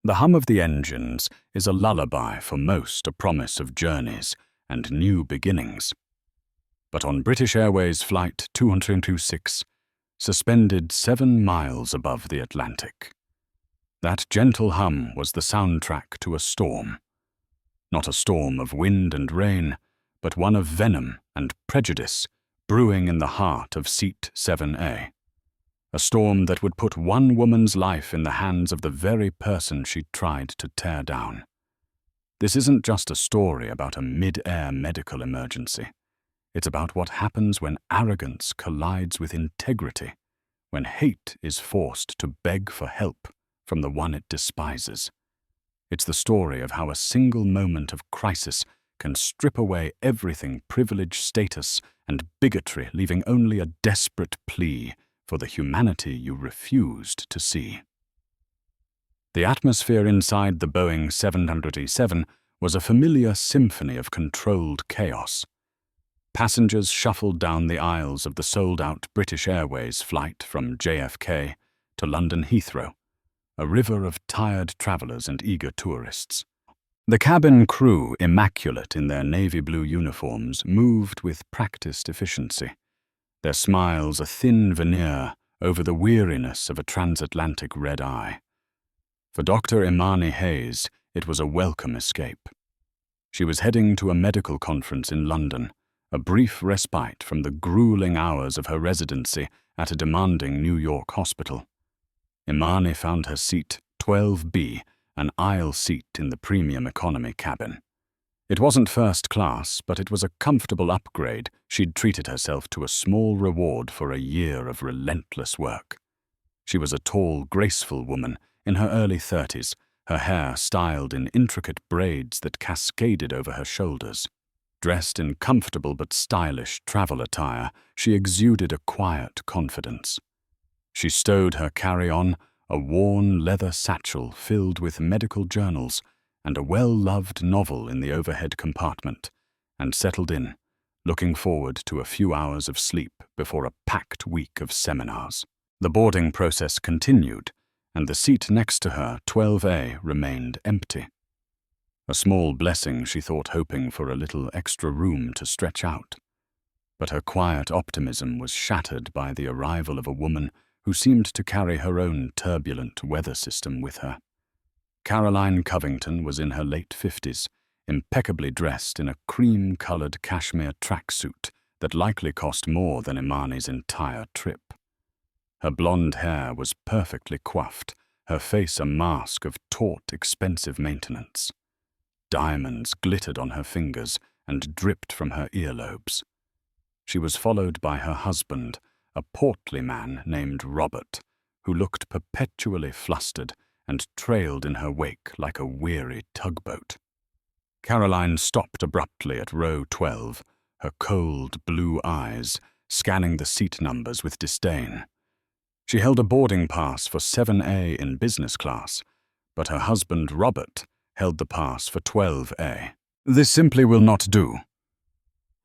The hum of the engines is a lullaby for most, a promise of journeys and new beginnings. But on British Airways Flight 226, suspended 7 miles above the Atlantic, that gentle hum was the soundtrack to a storm. Not a storm of wind and rain, but one of venom and prejudice brewing in the heart of Seat 7A. A storm that would put one woman's life in the hands of the very person she'd tried to tear down. This isn't just a story about a mid-air medical emergency. It's about what happens when arrogance collides with integrity, when hate is forced to beg for help from the one it despises. It's the story of how a single moment of crisis can strip away everything privilege, status, and bigotry, leaving only a desperate plea for the humanity you refused to see. The atmosphere inside the Boeing 737 was a familiar symphony of controlled chaos. Passengers shuffled down the aisles of the sold-out British Airways flight from JFK to London Heathrow, a river of tired travelers and eager tourists. The cabin crew, immaculate in their navy blue uniforms, moved with practiced efficiency, their smiles a thin veneer over the weariness of a transatlantic red-eye. For Dr. Imani Hayes, it was a welcome escape. She was heading to a medical conference in London, a brief respite from the grueling hours of her residency at a demanding New York hospital. Imani found her seat 12B, an aisle seat in the premium economy cabin. It wasn't first class, but it was a comfortable upgrade. She'd treated herself to a small reward for a year of relentless work. She was a tall, graceful woman in her early 30s, her hair styled in intricate braids that cascaded over her shoulders. Dressed in comfortable but stylish travel attire, she exuded a quiet confidence. She stowed her carry-on, a worn leather satchel filled with medical journals, and a well-loved novel in the overhead compartment, and settled in, looking forward to a few hours of sleep before a packed week of seminars. The boarding process continued, and the seat next to her, 12A, remained empty. A small blessing, she thought, hoping for a little extra room to stretch out. But her quiet optimism was shattered by the arrival of a woman who seemed to carry her own turbulent weather system with her. Caroline Covington was in her late 50s, impeccably dressed in a cream-colored cashmere tracksuit that likely cost more than Imani's entire trip. Her blonde hair was perfectly coiffed, her face a mask of taut, expensive maintenance. Diamonds glittered on her fingers and dripped from her earlobes. She was followed by her husband, a portly man named Robert, who looked perpetually flustered and trailed in her wake like a weary tugboat. Caroline stopped abruptly at row 12, her cold blue eyes scanning the seat numbers with disdain. She held a boarding pass for 7A in business class, but her husband Robert held the pass for 12A. "This simply will not do."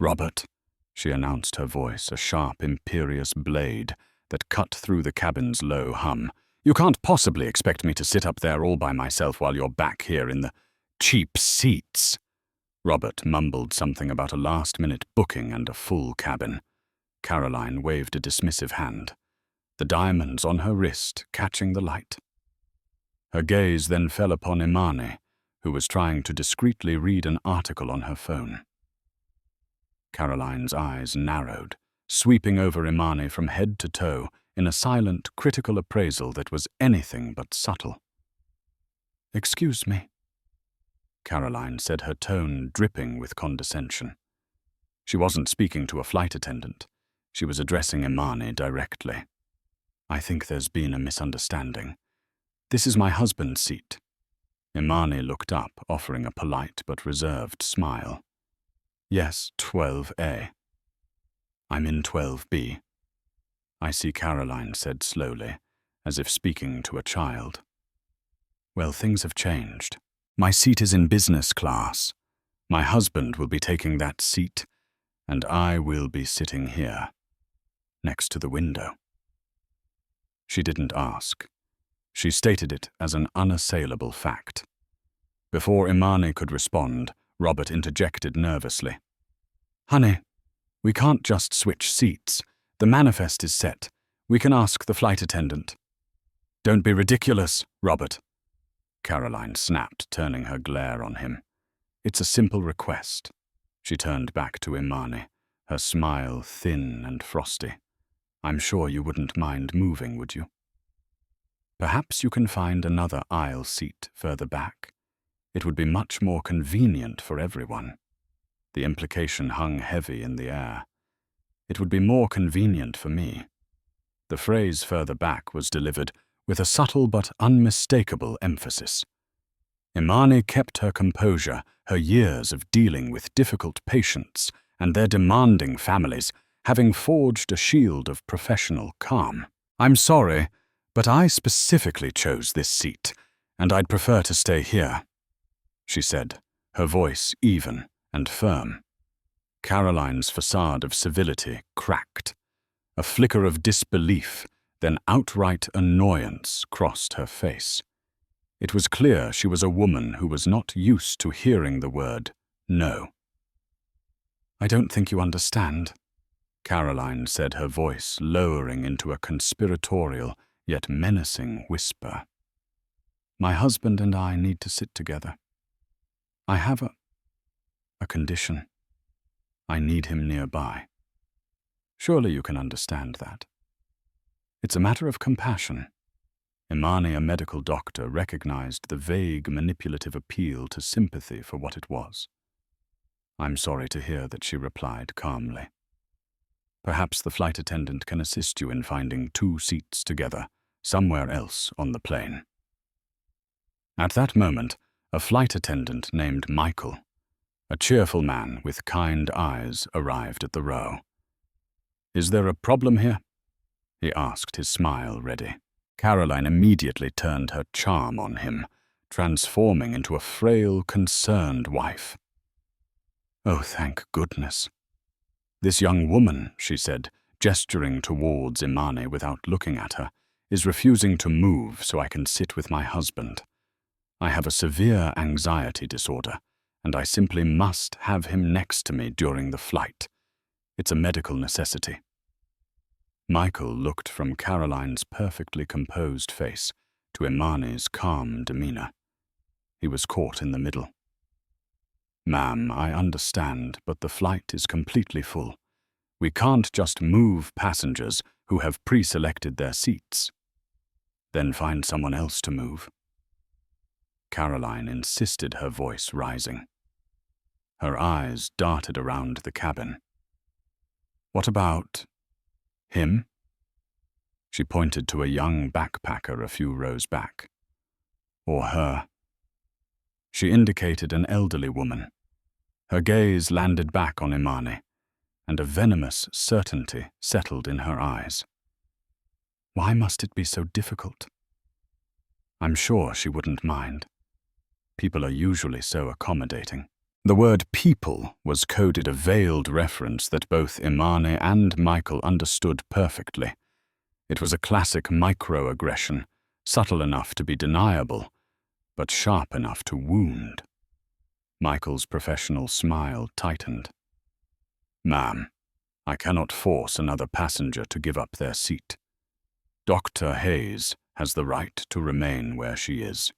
"Robert," she announced, her voice a sharp, imperious blade that cut through the cabin's low hum. "You can't possibly expect me to sit up there all by myself while you're back here in the cheap seats." Robert mumbled something about a last-minute booking and a full cabin. Caroline waved a dismissive hand, the diamonds on her wrist catching the light. Her gaze then fell upon Imani, who was trying to discreetly read an article on her phone. Caroline's eyes narrowed, sweeping over Imani from head to toe in a silent, critical appraisal that was anything but subtle. "Excuse me," Caroline said, her tone dripping with condescension. She wasn't speaking to a flight attendant. She was addressing Imani directly. "I think there's been a misunderstanding. This is my husband's seat." Imani looked up, offering a polite but reserved smile. "Yes, 12A. I'm in 12B. "I see," Caroline said slowly, as if speaking to a child. "Well, things have changed. My seat is in business class. My husband will be taking that seat, and I will be sitting here, next to the window." She didn't ask. She stated it as an unassailable fact. Before Imani could respond, Robert interjected nervously. "Honey, we can't just switch seats. The manifest is set. We can ask the flight attendant." "Don't be ridiculous, Robert," Caroline snapped, turning her glare on him. "It's a simple request." She turned back to Imani, her smile thin and frosty. "I'm sure you wouldn't mind moving, would you? Perhaps you can find another aisle seat further back. It would be much more convenient for everyone." The implication hung heavy in the air. "It would be more convenient for me." The phrase "further back" was delivered with a subtle but unmistakable emphasis. Imani kept her composure, her years of dealing with difficult patients and their demanding families having forged a shield of professional calm. "I'm sorry, but I specifically chose this seat, and I'd prefer to stay here," she said, her voice even and firm. Caroline's facade of civility cracked. A flicker of disbelief, then outright annoyance crossed her face. It was clear she was a woman who was not used to hearing the word no. "I don't think you understand," Caroline said, her voice lowering into a conspiratorial yet menacing whisper. "My husband and I need to sit together. I have a condition. I need him nearby. Surely you can understand that. It's a matter of compassion." Imani, a medical doctor, recognized the vague, manipulative appeal to sympathy for what it was. "I'm sorry to hear that," she replied calmly. "Perhaps the flight attendant can assist you in finding 2 seats together, somewhere else on the plane." At that moment, a flight attendant named Michael, a cheerful man with kind eyes, arrived at the row. "Is there a problem here?" he asked, his smile ready. Caroline immediately turned her charm on him, transforming into a frail, concerned wife. "Oh, thank goodness." "This young woman," she said, gesturing towards Imani without looking at her, "is refusing to move so I can sit with my husband. I have a severe anxiety disorder, and I simply must have him next to me during the flight. It's a medical necessity." Michael looked from Caroline's perfectly composed face to Imani's calm demeanor. He was caught in the middle. "Ma'am, I understand, but the flight is completely full. We can't just move passengers who have pre-selected their seats. Then find someone else to move." Caroline insisted, her voice rising. Her eyes darted around the cabin. "What about him?" She pointed to a young backpacker a few rows back. "Or her." She indicated an elderly woman. Her gaze landed back on Imani, and a venomous certainty settled in her eyes. Why must it be so difficult? I'm sure she wouldn't mind. People are usually so accommodating. The word people was coded a veiled reference that both Imani and Michael understood perfectly. It was a classic microaggression, subtle enough to be deniable, but sharp enough to wound. Michael's professional smile tightened. "Ma'am, I cannot force another passenger to give up their seat. Dr. Hayes has the right to remain where she is."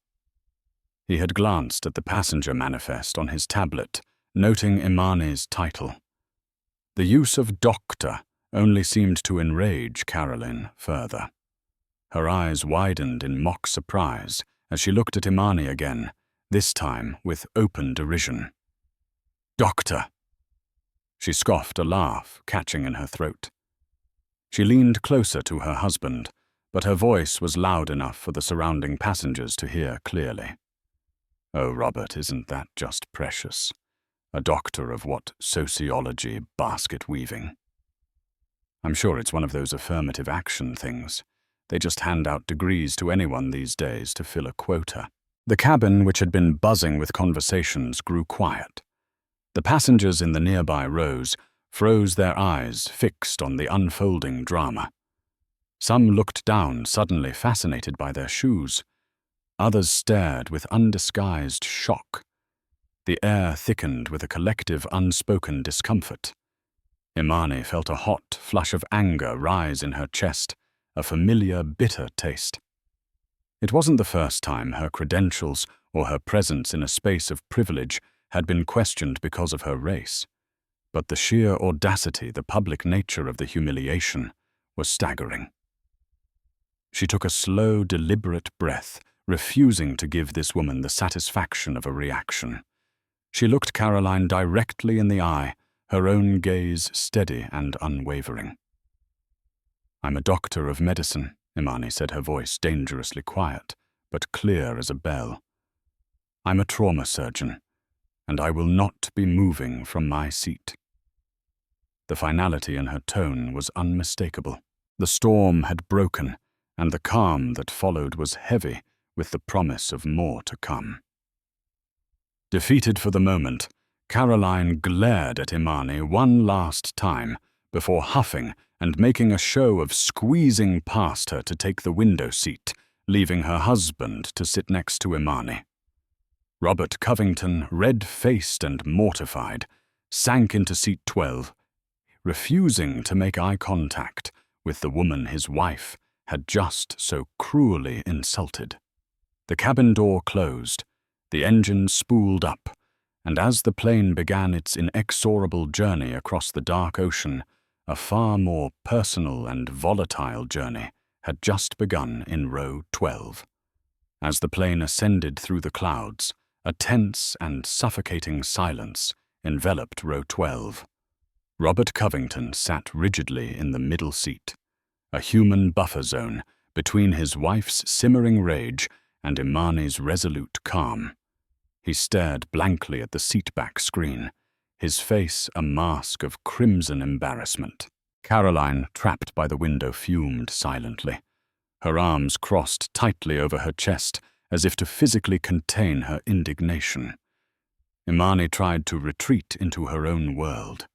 He had glanced at the passenger manifest on his tablet, noting Imani's title. The use of doctor only seemed to enrage Caroline further. Her eyes widened in mock surprise as she looked at Imani again, this time with open derision. "Doctor!" She scoffed a laugh, catching in her throat. She leaned closer to her husband, but her voice was loud enough for the surrounding passengers to hear clearly. "Oh, Robert, isn't that just precious? A doctor of what sociology, basket weaving? I'm sure it's one of those affirmative action things. They just hand out degrees to anyone these days to fill a quota." The cabin, which had been buzzing with conversations, grew quiet. The passengers in the nearby rows froze, their eyes fixed on the unfolding drama. Some looked down, suddenly fascinated by their shoes. Others stared with undisguised shock. The air thickened with a collective unspoken discomfort. Imani felt a hot flush of anger rise in her chest, a familiar bitter taste. It wasn't the first time her credentials or her presence in a space of privilege had been questioned because of her race. But the sheer audacity, the public nature of the humiliation, was staggering. She took a slow, deliberate breath, refusing to give this woman the satisfaction of a reaction. She looked Caroline directly in the eye, her own gaze steady and unwavering. "I'm a doctor of medicine," Imani said, her voice dangerously quiet, but clear as a bell. "I'm a trauma surgeon, and I will not be moving from my seat." The finality in her tone was unmistakable. The storm had broken, and the calm that followed was heavy with the promise of more to come. Defeated for the moment, Caroline glared at Imani one last time before huffing and making a show of squeezing past her to take the window seat, leaving her husband to sit next to Imani. Robert Covington, red-faced and mortified, sank into seat 12, refusing to make eye contact with the woman his wife had just so cruelly insulted. The cabin door closed, the engine spooled up, and as the plane began its inexorable journey across the dark ocean, a far more personal and volatile journey had just begun in row 12. As the plane ascended through the clouds, a tense and suffocating silence enveloped row 12. Robert Covington sat rigidly in the middle seat, a human buffer zone between his wife's simmering rage and Imani's resolute calm. He stared blankly at the seatback screen, his face a mask of crimson embarrassment. Caroline, trapped by the window, fumed silently, her arms crossed tightly over her chest as if to physically contain her indignation. Imani tried to retreat into her own world.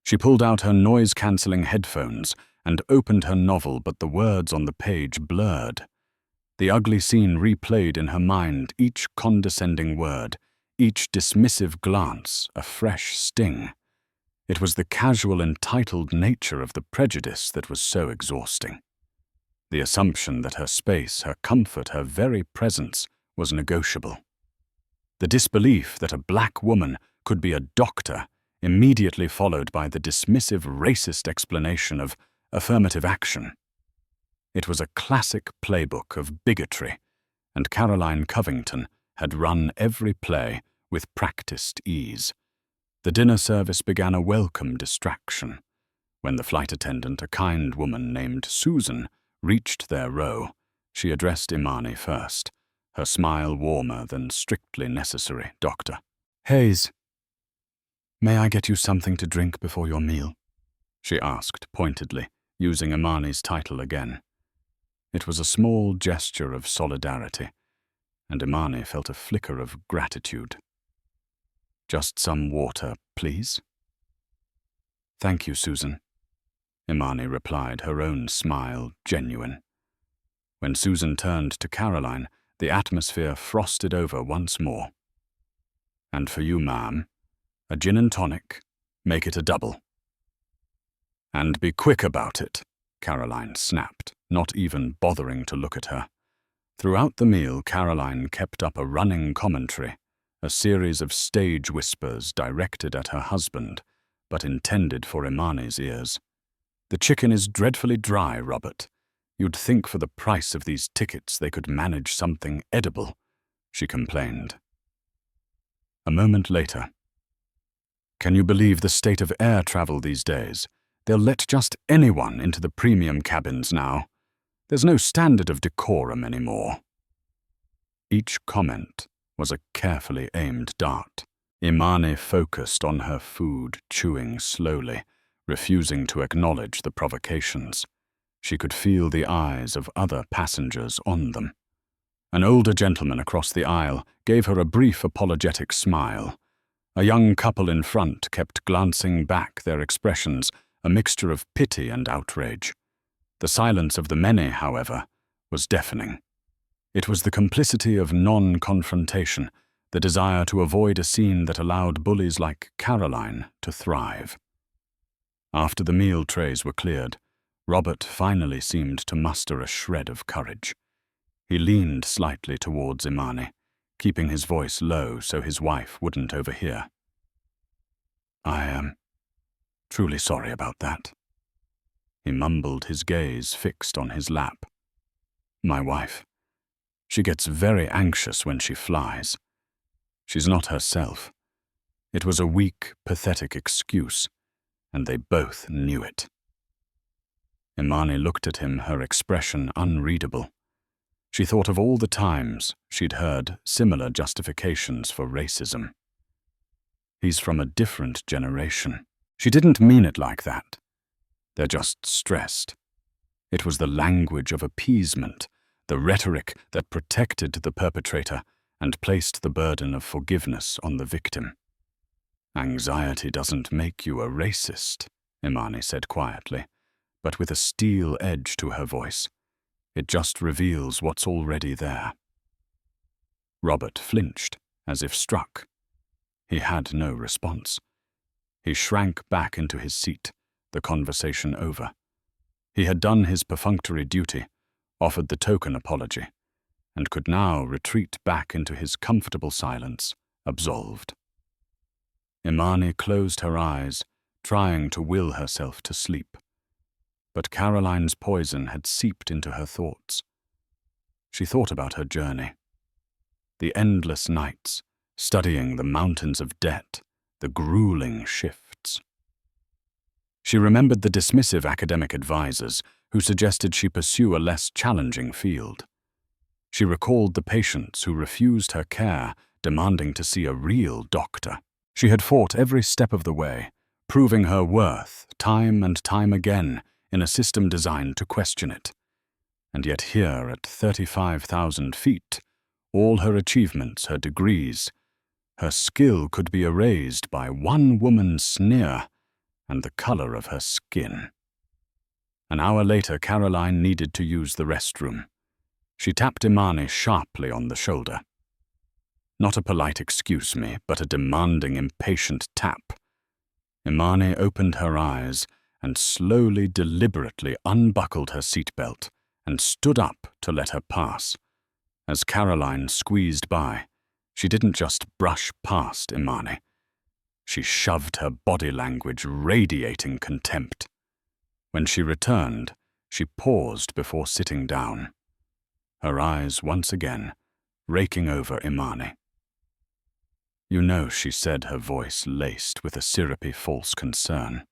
She pulled out her noise-cancelling headphones and opened her novel, but the words on the page blurred. The ugly scene replayed in her mind, each condescending word, each dismissive glance, a fresh sting. It was the casual, entitled nature of the prejudice that was so exhausting. The assumption that her space, her comfort, her very presence was negotiable. The disbelief that a black woman could be a doctor, immediately followed by the dismissive, racist explanation of affirmative action. It was a classic playbook of bigotry, and Caroline Covington had run every play with practiced ease. The dinner service began a welcome distraction. When the flight attendant, a kind woman named Susan, reached their row, she addressed Imani first, her smile warmer than strictly necessary. "Doctor." "Hayes, may I get you something to drink before your meal?" she asked pointedly, using Imani's title again. It was a small gesture of solidarity, and Imani felt a flicker of gratitude. "Just some water, please." "Thank you, Susan," Imani replied, her own smile genuine. When Susan turned to Caroline, the atmosphere frosted over once more. "And for you, ma'am, a gin and tonic, make it a double." "And be quick about it," Caroline snapped, not even bothering to look at her. Throughout the meal, Caroline kept up a running commentary, a series of stage whispers directed at her husband, but intended for Imani's ears. "The chicken is dreadfully dry, Robert. You'd think for the price of these tickets they could manage something edible," she complained. A moment later, "Can you believe the state of air travel these days? They'll let just anyone into the premium cabins now. There's no standard of decorum anymore." Each comment was a carefully aimed dart. Imani focused on her food, chewing slowly, refusing to acknowledge the provocations. She could feel the eyes of other passengers on them. An older gentleman across the aisle gave her a brief apologetic smile. A young couple in front kept glancing back, their expressions a mixture of pity and outrage. The silence of the many, however, was deafening. It was the complicity of non-confrontation, the desire to avoid a scene that allowed bullies like Caroline to thrive. After the meal trays were cleared, Robert finally seemed to muster a shred of courage. He leaned slightly towards Imani, keeping his voice low so his wife wouldn't overhear. "I am truly sorry about that." He mumbled, his gaze fixed on his lap. "My wife, she gets very anxious when she flies. She's not herself. It was a weak, pathetic excuse, and they both knew it." Imani looked at him, her expression unreadable. She thought of all the times she'd heard similar justifications for racism. "He's from a different generation." She didn't mean it like that. They're just stressed. It was the language of appeasement, the rhetoric that protected the perpetrator and placed the burden of forgiveness on the victim. "Anxiety doesn't make you a racist," Imani said quietly, but with a steel edge to her voice. "It just reveals what's already there." Robert flinched, as if struck. He had no response. He shrank back into his seat, the conversation over. He had done his perfunctory duty, offered the token apology, and could now retreat back into his comfortable silence, absolved. Imani closed her eyes, trying to will herself to sleep. But Caroline's poison had seeped into her thoughts. She thought about her journey. The endless nights, studying the mountains of debt, the grueling shifts. She remembered the dismissive academic advisors who suggested she pursue a less challenging field. She recalled the patients who refused her care, demanding to see a real doctor. She had fought every step of the way, proving her worth time and time again in a system designed to question it. And yet here, at 35,000 feet, all her achievements, her degrees, her skill could be erased by one woman's sneer and the color of her skin. An hour later, Caroline needed to use the restroom. She tapped Imani sharply on the shoulder. Not a polite "excuse me," but a demanding, impatient tap. Imani opened her eyes and slowly, deliberately unbuckled her seatbelt and stood up to let her pass. As Caroline squeezed by, she didn't just brush past Imani. She shoved, her body language radiating contempt. When she returned, she paused before sitting down, her eyes once again raking over Imani. "You know," she said, her voice laced with a syrupy false concern,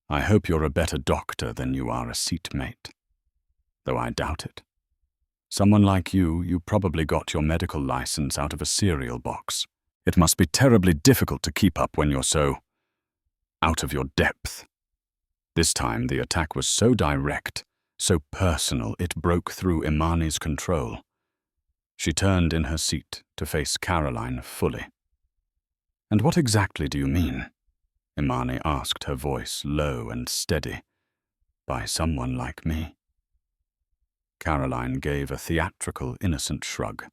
"I hope you're a better doctor than you are a seatmate. Though I doubt it. Someone like you probably got your medical license out of a cereal box. It must be terribly difficult to keep up when you're so out of your depth." This time the attack was so direct, so personal, it broke through Imani's control. She turned in her seat to face Caroline fully. "And what exactly do you mean?" Imani asked, her voice low and steady. "By someone like me?" Caroline gave a theatrical, innocent shrug.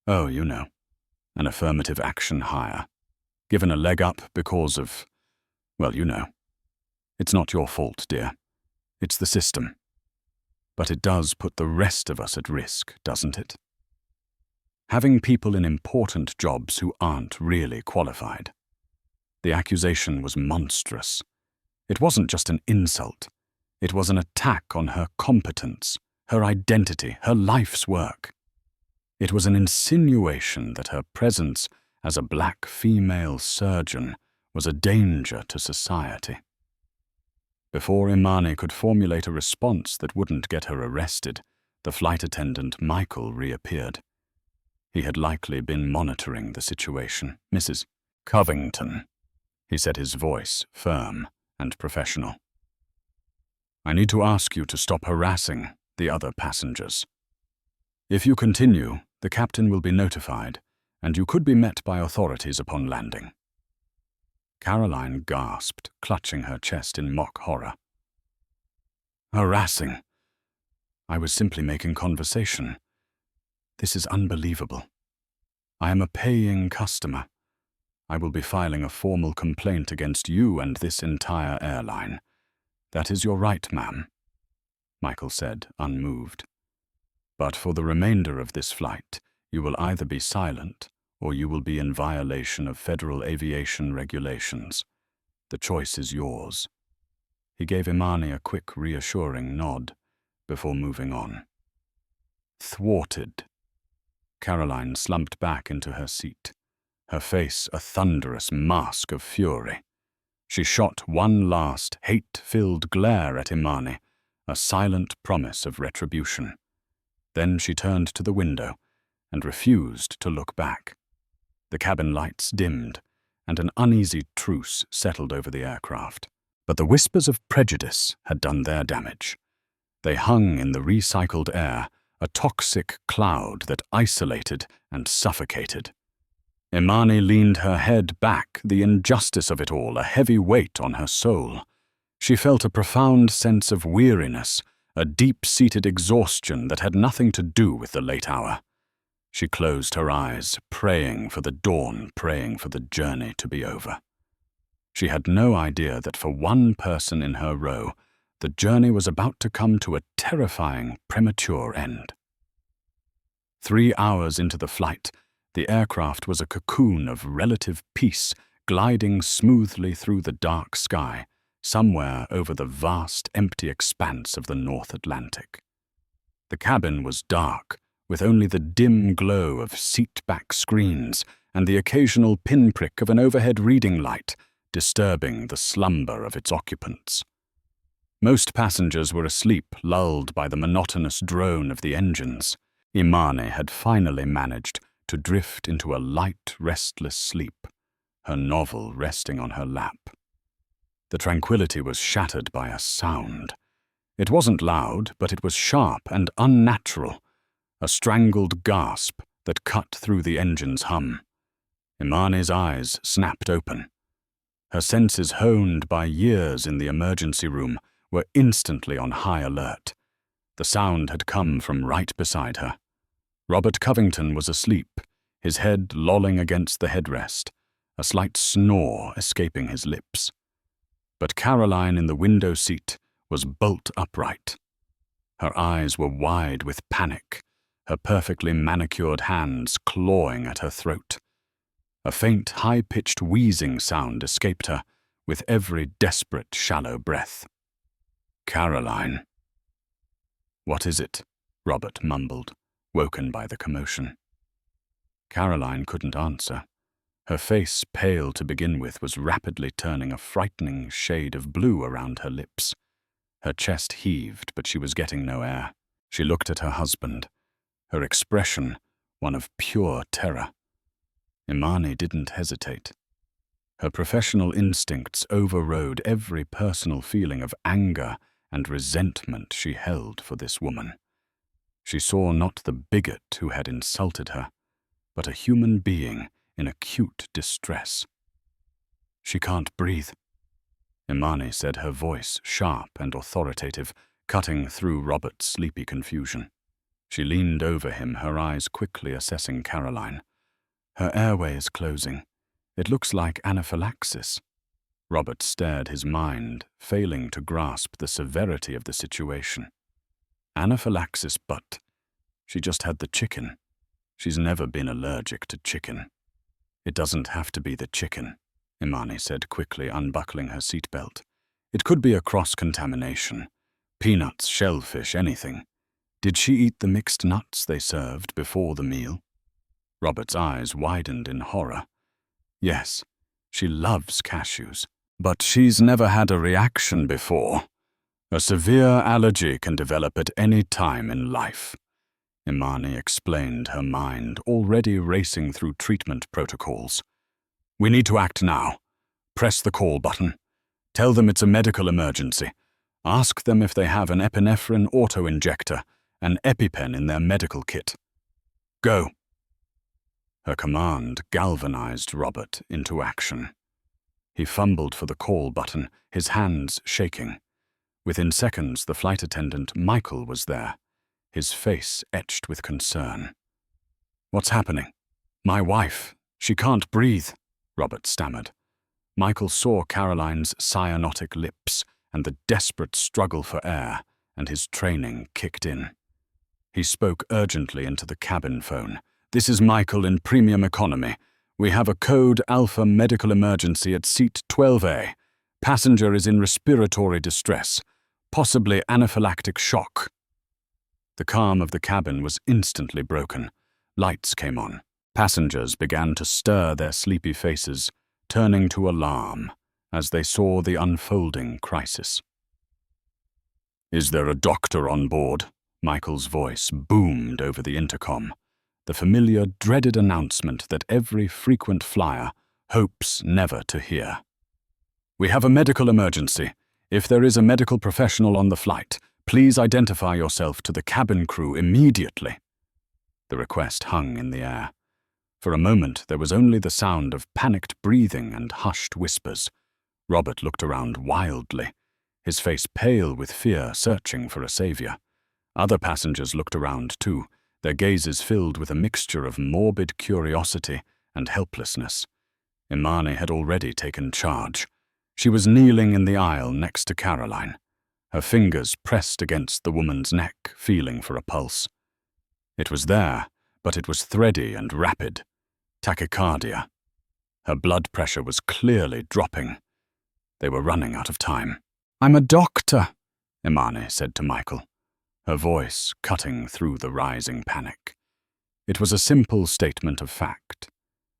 "Oh, you know, an affirmative action hire. Given a leg up because of, well, you know. It's not your fault, dear. It's the system. But it does put the rest of us at risk, doesn't it? Having people in important jobs who aren't really qualified." The accusation was monstrous. It wasn't just an insult. It was an attack on her competence, her identity, her life's work. It was an insinuation that her presence as a black female surgeon was a danger to society. Before Imani could formulate a response that wouldn't get her arrested, the flight attendant Michael reappeared. He had likely been monitoring the situation. "Mrs. Covington," he said, his voice firm and professional. "I need to ask you to stop harassing the other passengers. If you continue, the captain will be notified, and you could be met by authorities upon landing." Caroline gasped, clutching her chest in mock horror. Harassing. I was simply making conversation. This is unbelievable. I am a paying customer. I will be filing a formal complaint against you and this entire airline. That is your right, ma'am, Michael said, unmoved. But for the remainder of this flight, you will either be silent or you will be in violation of federal aviation regulations. The choice is yours. He gave Imani a quick, reassuring nod before moving on. Thwarted. Caroline slumped back into her seat, her face a thunderous mask of fury. She shot one last, hate-filled glare at Imani, a silent promise of retribution. Then she turned to the window and refused to look back. The cabin lights dimmed, and an uneasy truce settled over the aircraft. But the whispers of prejudice had done their damage. They hung in the recycled air, a toxic cloud that isolated and suffocated. Imani leaned her head back, the injustice of it all a heavy weight on her soul. She felt a profound sense of weariness, a deep-seated exhaustion that had nothing to do with the late hour. She closed her eyes, praying for the dawn, praying for the journey to be over. She had no idea that for one person in her row, the journey was about to come to a terrifying, premature end. 3 hours into the flight, the aircraft was a cocoon of relative peace, gliding smoothly through the dark sky, somewhere over the vast, empty expanse of the North Atlantic. The cabin was dark, with only the dim glow of seat-back screens and the occasional pinprick of an overhead reading light disturbing the slumber of its occupants. Most passengers were asleep, lulled by the monotonous drone of the engines. Imani had finally managed to drift into a light, restless sleep, her novel resting on her lap. The tranquility was shattered by a sound. It wasn't loud, but it was sharp and unnatural, a strangled gasp that cut through the engine's hum. Imani's eyes snapped open. Her senses, honed by years in the emergency room, were instantly on high alert. The sound had come from right beside her. Robert Covington was asleep, his head lolling against the headrest, a slight snore escaping his lips. But Caroline in the window seat was bolt upright. Her eyes were wide with panic, her perfectly manicured hands clawing at her throat. A faint, high-pitched wheezing sound escaped her with every desperate, shallow breath. Caroline. "What is it?" Robert mumbled, woken by the commotion. Caroline couldn't answer. Her face, pale to begin with, was rapidly turning a frightening shade of blue around her lips. Her chest heaved, but she was getting no air. She looked at her husband, her expression one of pure terror. Imani didn't hesitate. Her professional instincts overrode every personal feeling of anger and resentment she held for this woman. She saw not the bigot who had insulted her, but a human being in acute distress. "She can't breathe," Imani said, her voice sharp and authoritative, cutting through Robert's sleepy confusion. She leaned over him, her eyes quickly assessing Caroline. "Her airway is closing. It looks like anaphylaxis." Robert stared, his mind failing to grasp the severity of the situation. Anaphylaxis, but she just had the chicken. She's never been allergic to chicken. "It doesn't have to be the chicken," Imani said, quickly unbuckling her seatbelt. "It could be a cross-contamination. Peanuts, shellfish, anything. Did she eat the mixed nuts they served before the meal?" Robert's eyes widened in horror. "Yes, she loves cashews, but she's never had a reaction before. A severe allergy can develop at any time in life," Imani explained, her mind already racing through treatment protocols. "We need to act now. Press the call button. Tell them it's a medical emergency. Ask them if they have an epinephrine auto-injector, an EpiPen in their medical kit. Go." Her command galvanized Robert into action. He fumbled for the call button, his hands shaking. Within seconds, the flight attendant, Michael, was there, his face etched with concern. "What's happening?" "My wife. She can't breathe," Robert stammered. Michael saw Caroline's cyanotic lips and the desperate struggle for air, and his training kicked in. He spoke urgently into the cabin phone. "This is Michael in premium economy. We have a code Alpha medical emergency at seat 12A. Passenger is in respiratory distress, possibly anaphylactic shock." The calm of the cabin was instantly broken. Lights came on. Passengers began to stir their sleepy faces, turning to alarm as they saw the unfolding crisis. "Is there a doctor on board?" Michael's voice boomed over the intercom, the familiar, dreaded announcement that every frequent flyer hopes never to hear. "We have a medical emergency. If there is a medical professional on the flight, please identify yourself to the cabin crew immediately." The request hung in the air. For a moment, there was only the sound of panicked breathing and hushed whispers. Robert looked around wildly, his face pale with fear, searching for a savior. Other passengers looked around too, their gazes filled with a mixture of morbid curiosity and helplessness. Imani had already taken charge. She was kneeling in the aisle next to Caroline, her fingers pressed against the woman's neck, feeling for a pulse. It was there, but it was thready and rapid. Tachycardia. Her blood pressure was clearly dropping. They were running out of time. "I'm a doctor," Imani said to Michael, her voice cutting through the rising panic. It was a simple statement of fact,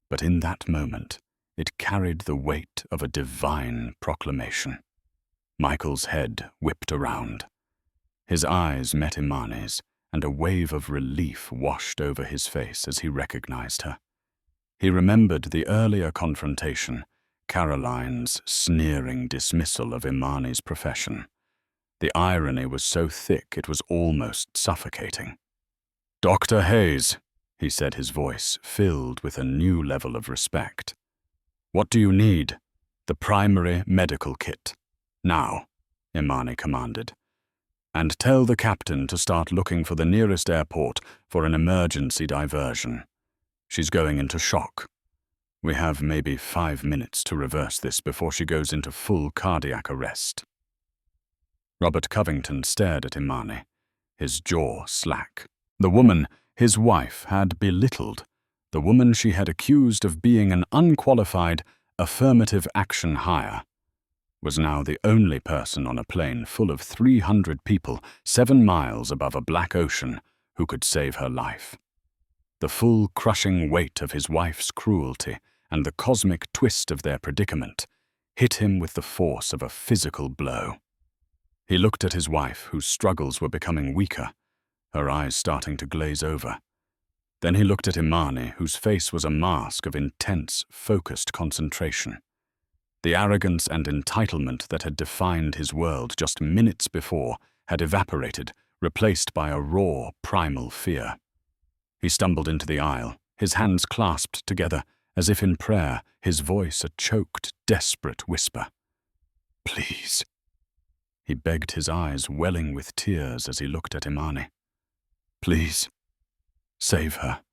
but in that moment, it carried the weight of a divine proclamation. Michael's head whipped around. His eyes met Imani's, and a wave of relief washed over his face as he recognized her. He remembered the earlier confrontation, Caroline's sneering dismissal of Imani's profession. The irony was so thick it was almost suffocating. "Dr. Hayes," he said, his voice filled with a new level of respect. "What do you need?" "The primary medical kit. Now," Imani commanded. "And tell the captain to start looking for the nearest airport for an emergency diversion. She's going into shock. We have maybe 5 minutes to reverse this before she goes into full cardiac arrest." Robert Covington stared at Imani, his jaw slack. The woman, his wife, had belittled, the woman she had accused of being an unqualified affirmative action hire, was now the only person on a plane full of 300 people 7 miles above a black ocean who could save her life. The full crushing weight of his wife's cruelty and the cosmic twist of their predicament hit him with the force of a physical blow. He looked at his wife, whose struggles were becoming weaker, her eyes starting to glaze over. Then he looked at Imani, whose face was a mask of intense, focused concentration. The arrogance and entitlement that had defined his world just minutes before had evaporated, replaced by a raw, primal fear. He stumbled into the aisle, his hands clasped together, as if in prayer, his voice a choked, desperate whisper. "Please." He begged, his eyes welling with tears as he looked at Imani. "Please, save her.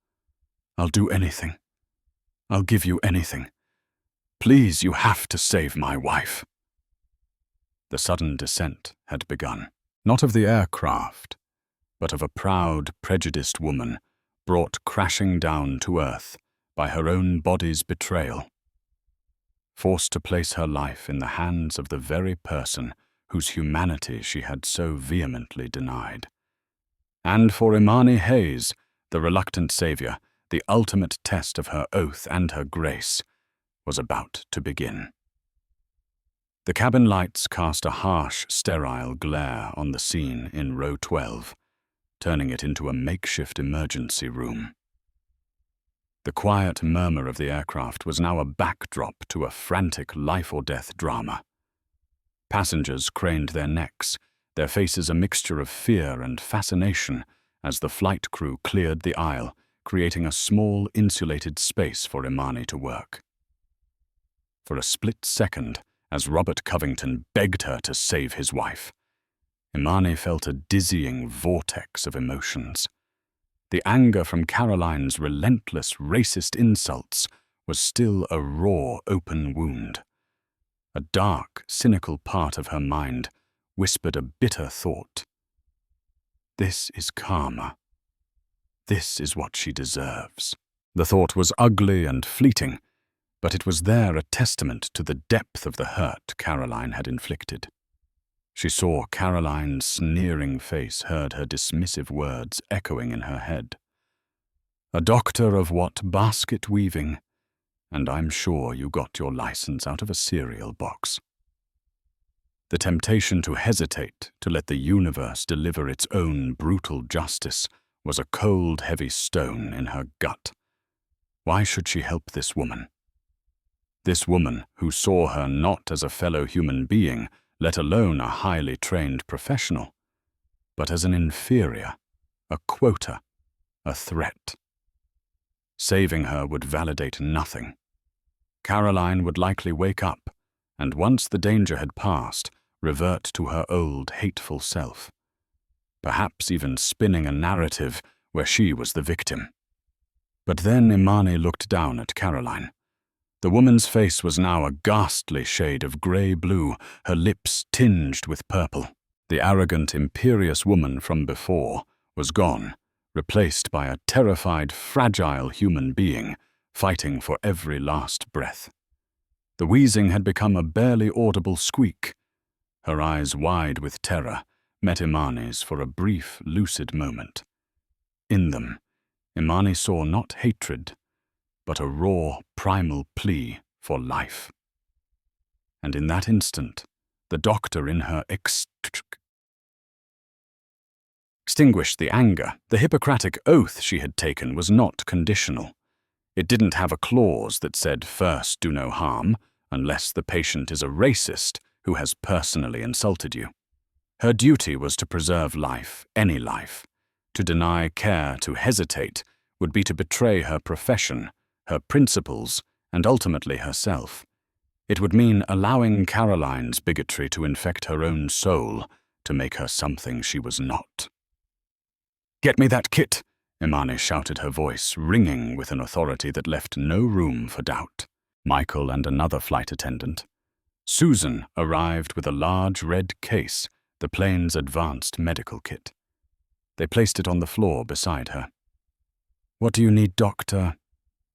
I'll do anything. I'll give you anything. Please, you have to save my wife." The sudden descent had begun, not of the aircraft, but of a proud, prejudiced woman brought crashing down to earth by her own body's betrayal, forced to place her life in the hands of the very person whose humanity she had so vehemently denied. And for Imani Hayes, the reluctant savior, the ultimate test of her oath and her grace was about to begin. The cabin lights cast a harsh, sterile glare on the scene in row 12, turning it into a makeshift emergency room. The quiet murmur of the aircraft was now a backdrop to a frantic life-or-death drama. Passengers craned their necks, their faces a mixture of fear and fascination as the flight crew cleared the aisle, creating a small, insulated space for Imani to work. For a split second, as Robert Covington begged her to save his wife, Imani felt a dizzying vortex of emotions. The anger from Caroline's relentless, racist insults was still a raw, open wound. A dark, cynical part of her mind whispered a bitter thought. This is karma. This is what she deserves. The thought was ugly and fleeting, but it was there a testament to the depth of the hurt Caroline had inflicted. She saw Caroline's sneering face, heard her dismissive words echoing in her head. A doctor of what basket weaving, and I'm sure you got your license out of a cereal box. The temptation to hesitate, to let the universe deliver its own brutal justice, was a cold, heavy stone in her gut. Why should she help this woman? This woman who saw her not as a fellow human being, let alone a highly trained professional, but as an inferior, a quota, a threat. Saving her would validate nothing. Caroline would likely wake up, and once the danger had passed, revert to her old hateful self. Perhaps even spinning a narrative where she was the victim. But then Imani looked down at Caroline. The woman's face was now a ghastly shade of grey-blue, her lips tinged with purple. The arrogant, imperious woman from before was gone, replaced by a terrified, fragile human being, fighting for every last breath. The wheezing had become a barely audible squeak. Her eyes, wide with terror, met Imani's for a brief, lucid moment. In them, Imani saw not hatred, but a raw, primal plea for life. And in that instant, the doctor in her extinguished the anger. The Hippocratic oath she had taken was not conditional. It didn't have a clause that said, first do no harm, unless the patient is a racist who has personally insulted you. Her duty was to preserve life, any life. To deny care, to hesitate, would be to betray her profession, her principles, and ultimately herself. It would mean allowing Caroline's bigotry to infect her own soul, to make her something she was not. "Get me that kit!" Imani shouted, her voice ringing with an authority that left no room for doubt. Michael and another flight attendant. Susan arrived with a large red case, the plane's advanced medical kit. They placed it on the floor beside her. "What do you need, doctor?"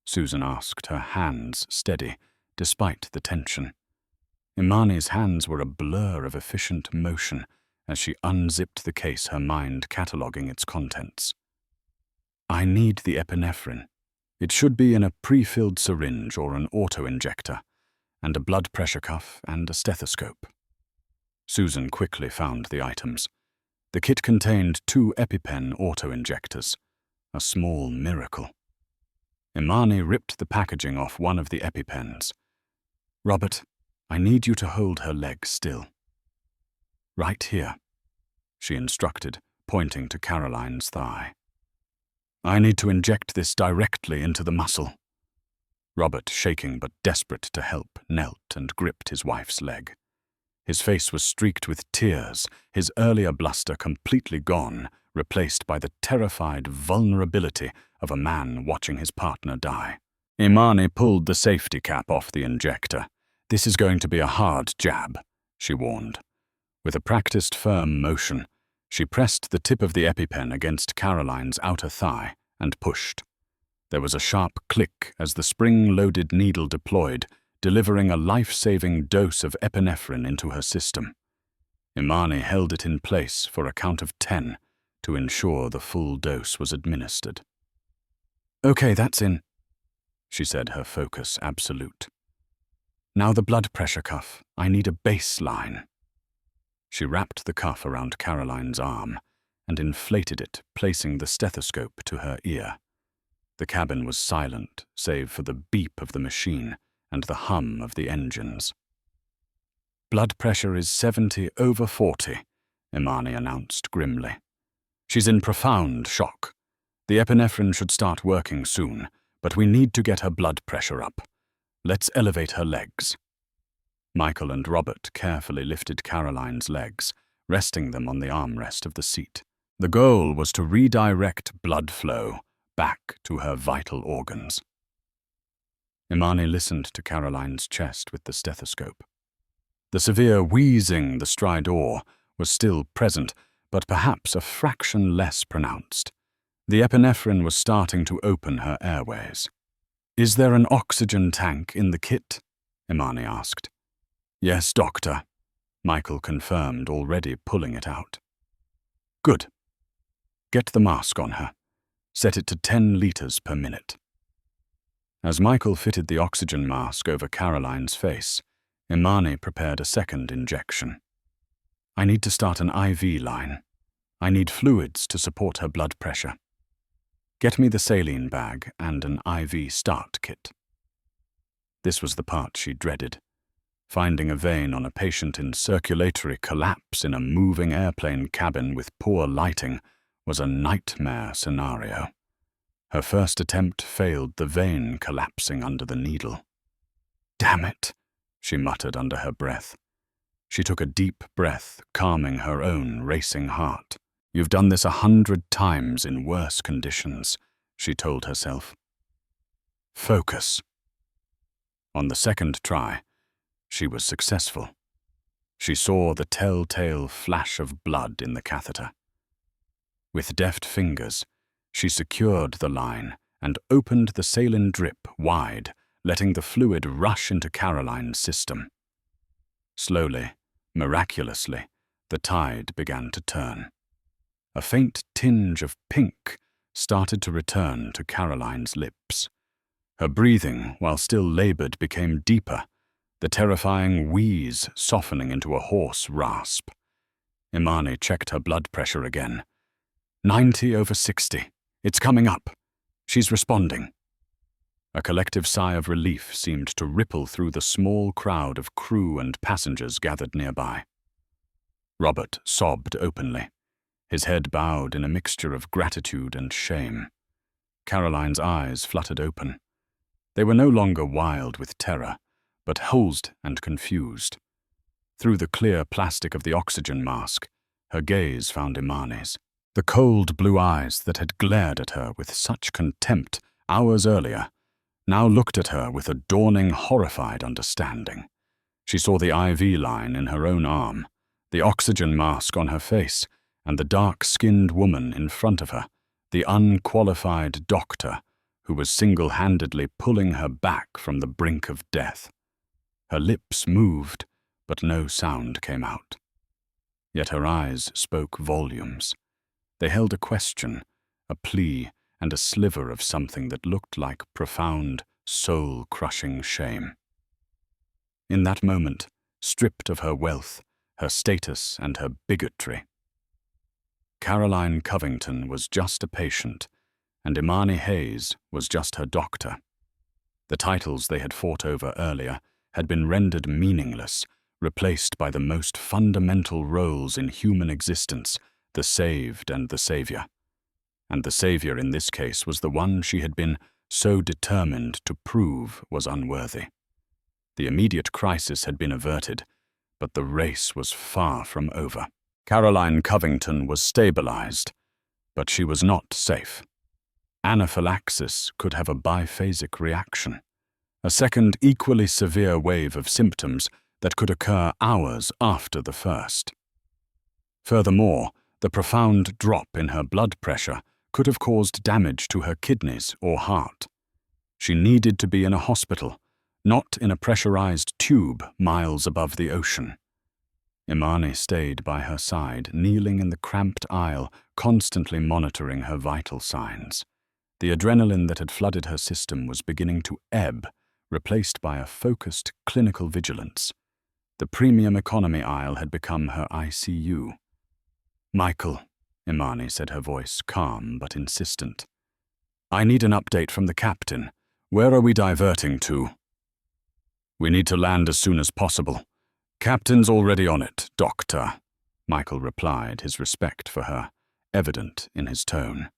Susan asked, her hands steady, despite the tension. Imani's hands were a blur of efficient motion as she unzipped the case, her mind cataloguing its contents. "I need the epinephrine. It should be in a pre-filled syringe or an auto-injector, and a blood pressure cuff and a stethoscope." Susan quickly found the items. The kit contained 2 EpiPen auto-injectors, a small miracle. Imani ripped the packaging off one of the EpiPens. "Robert, I need you to hold her leg still." "Right here," she instructed, pointing to Caroline's thigh. "I need to inject this directly into the muscle." Robert, shaking but desperate to help, knelt and gripped his wife's leg. His face was streaked with tears, his earlier bluster completely gone, replaced by the terrified vulnerability of a man watching his partner die. Imani pulled the safety cap off the injector. "This is going to be a hard jab," she warned. With a practiced, firm motion, she pressed the tip of the EpiPen against Caroline's outer thigh and pushed. There was a sharp click as the spring-loaded needle deployed, delivering a life-saving dose of epinephrine into her system. Imani held it in place for a count of 10 to ensure the full dose was administered. "Okay, that's in," she said, her focus absolute. "Now the blood pressure cuff. I need a baseline." She wrapped the cuff around Caroline's arm and inflated it, placing the stethoscope to her ear. The cabin was silent, save for the beep of the machine and the hum of the engines. "Blood pressure is 70/40, Imani announced grimly. "She's in profound shock. The epinephrine should start working soon, but we need to get her blood pressure up. Let's elevate her legs." Michael and Robert carefully lifted Caroline's legs, resting them on the armrest of the seat. The goal was to redirect blood flow back to her vital organs. Imani listened to Caroline's chest with the stethoscope. The severe wheezing the stridor was still present, but perhaps a fraction less pronounced. The epinephrine was starting to open her airways. "Is there an oxygen tank in the kit?" Imani asked. "Yes, doctor," Michael confirmed, already pulling it out. "Good. Get the mask on her. Set it to 10 liters per minute." As Michael fitted the oxygen mask over Caroline's face, Imani prepared a second injection. "I need to start an IV line. I need fluids to support her blood pressure. Get me the saline bag and an IV start kit." This was the part she dreaded. Finding a vein on a patient in circulatory collapse in a moving airplane cabin with poor lighting was a nightmare scenario. Her first attempt failed, the vein collapsing under the needle. "Damn it," she muttered under her breath. She took a deep breath, calming her own racing heart. "You've done this 100 times in worse conditions," she told herself. "Focus." On the second try, she was successful. She saw the telltale flash of blood in the catheter. With deft fingers, she secured the line and opened the saline drip wide, letting the fluid rush into Caroline's system. Slowly, miraculously, the tide began to turn. A faint tinge of pink started to return to Caroline's lips. Her breathing, while still labored, became deeper, the terrifying wheeze softening into a hoarse rasp. Imani checked her blood pressure again. 90/60. It's coming up. She's responding. A collective sigh of relief seemed to ripple through the small crowd of crew and passengers gathered nearby. Robert sobbed openly, his head bowed in a mixture of gratitude and shame. Caroline's eyes fluttered open. They were no longer wild with terror, but hosed and confused. Through the clear plastic of the oxygen mask, her gaze found Imani's. The cold blue eyes that had glared at her with such contempt hours earlier now looked at her with a dawning, horrified understanding. She saw the IV line in her own arm, the oxygen mask on her face, and the dark-skinned woman in front of her, the unqualified doctor who was single-handedly pulling her back from the brink of death. Her lips moved, but no sound came out. Yet her eyes spoke volumes. They held a question, a plea, and a sliver of something that looked like profound, soul-crushing shame. In that moment, stripped of her wealth, her status, and her bigotry, Caroline Covington was just a patient, and Imani Hayes was just her doctor. The titles they had fought over earlier had been rendered meaningless, replaced by the most fundamental roles in human existence, the saved and the savior. And the savior in this case was the one she had been so determined to prove was unworthy. The immediate crisis had been averted, but the race was far from over. Caroline Covington was stabilized, but she was not safe. Anaphylaxis could have a biphasic reaction, a second equally severe wave of symptoms that could occur hours after the first. Furthermore, the profound drop in her blood pressure could have caused damage to her kidneys or heart. She needed to be in a hospital, not in a pressurized tube miles above the ocean. Imani stayed by her side, kneeling in the cramped aisle, constantly monitoring her vital signs. The adrenaline that had flooded her system was beginning to ebb, replaced by a focused clinical vigilance. The premium economy aisle had become her ICU. "Michael," Imani said, her voice calm but insistent. "I need an update from the captain. Where are we diverting to?" "We need to land as soon as possible. Captain's already on it, Doctor," Michael replied, his respect for her evident in his tone.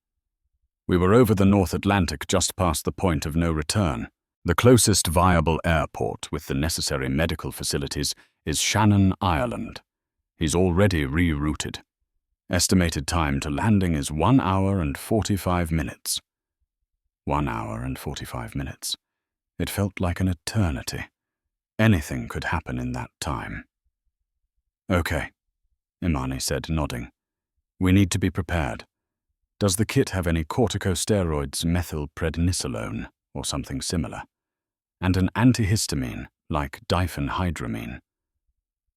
"We were over the North Atlantic just past the point of no return. The closest viable airport with the necessary medical facilities is Shannon, Ireland. He's already rerouted. Estimated time to landing is 1 hour and 45 minutes. 1 hour and 45 minutes. It felt like an eternity. Anything could happen in that time. Okay, Imani said, nodding. We need to be prepared. Does the kit have any corticosteroids, methylprednisolone, or something similar? And an antihistamine, like diphenhydramine?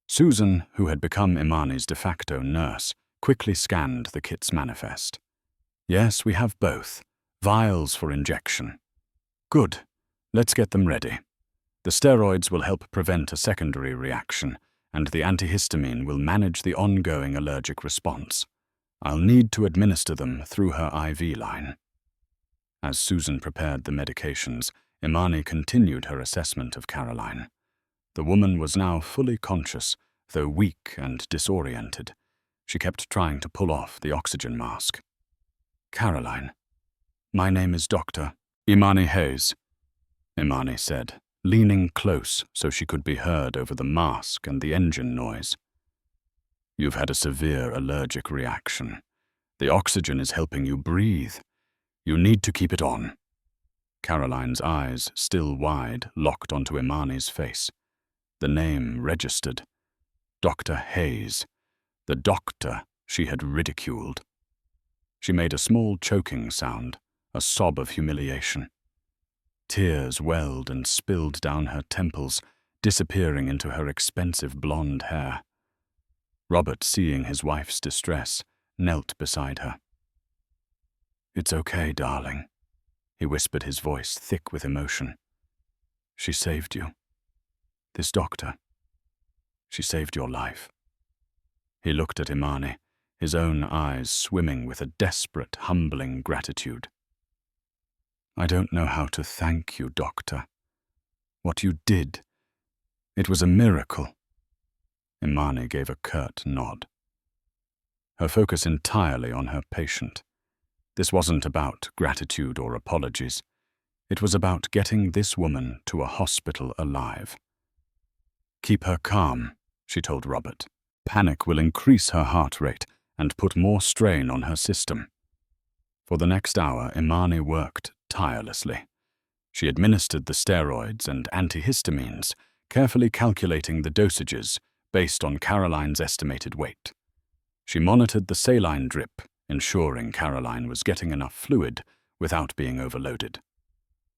Susan, who had become Imani's de facto nurse, quickly scanned the kit's manifest. Yes, we have both. Vials for injection. Good. Let's get them ready. The steroids will help prevent a secondary reaction, and the antihistamine will manage the ongoing allergic response. I'll need to administer them through her IV line. As Susan prepared the medications, Imani continued her assessment of Caroline. The woman was now fully conscious, though weak and disoriented. She kept trying to pull off the oxygen mask. Caroline. My name is Dr. Imani Hayes, Imani said, leaning close so she could be heard over the mask and the engine noise. You've had a severe allergic reaction. The oxygen is helping you breathe. You need to keep it on. Caroline's eyes, still wide, locked onto Imani's face. The name registered. Dr. Hayes. The doctor she had ridiculed. She made a small choking sound, a sob of humiliation. Tears welled and spilled down her temples, disappearing into her expensive blonde hair. Robert, seeing his wife's distress, knelt beside her. It's okay, darling, he whispered, his voice thick with emotion. She saved you. This doctor. She saved your life. He looked at Imani, his own eyes swimming with a desperate, humbling gratitude. I don't know how to thank you, doctor. What you did, it was a miracle. Imani gave a curt nod. Her focus entirely on her patient. This wasn't about gratitude or apologies. It was about getting this woman to a hospital alive. Keep her calm, she told Robert. Panic will increase her heart rate and put more strain on her system. For the next hour, Imani worked tirelessly. She administered the steroids and antihistamines, carefully calculating the dosages based on Caroline's estimated weight. She monitored the saline drip, ensuring Caroline was getting enough fluid without being overloaded.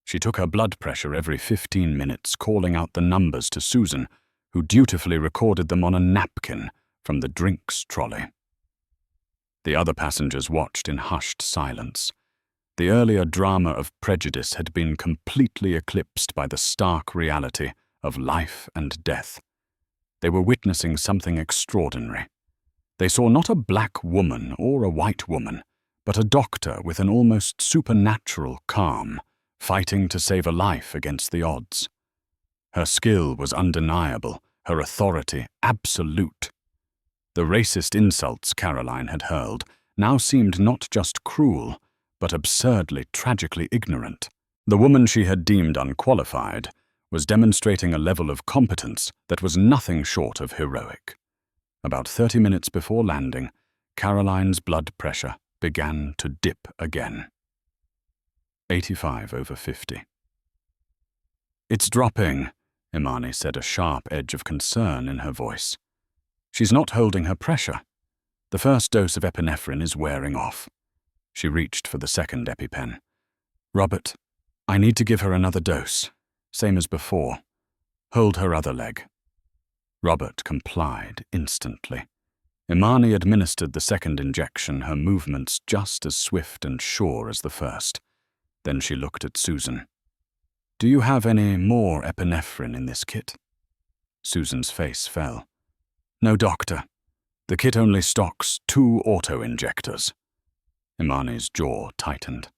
She took her blood pressure every 15 minutes, calling out the numbers to Susan, who dutifully recorded them on a napkin from the drinks trolley. The other passengers watched in hushed silence. The earlier drama of prejudice had been completely eclipsed by the stark reality of life and death. They were witnessing something extraordinary. They saw not a black woman or a white woman, but a doctor with an almost supernatural calm, fighting to save a life against the odds. Her skill was undeniable, her authority absolute. The racist insults Caroline had hurled now seemed not just cruel, but absurdly, tragically ignorant. The woman she had deemed unqualified was demonstrating a level of competence that was nothing short of heroic. About 30 minutes before landing, Caroline's blood pressure began to dip again. 85/50. It's dropping, Imani said, a sharp edge of concern in her voice. She's not holding her pressure. The first dose of epinephrine is wearing off. She reached for the second EpiPen. Robert, I need to give her another dose, same as before. Hold her other leg. Robert complied instantly. Imani administered the second injection, her movements just as swift and sure as the first. Then she looked at Susan. Do you have any more epinephrine in this kit? Susan's face fell. No, doctor. The kit only stocks 2 auto-injectors. Imani's jaw tightened.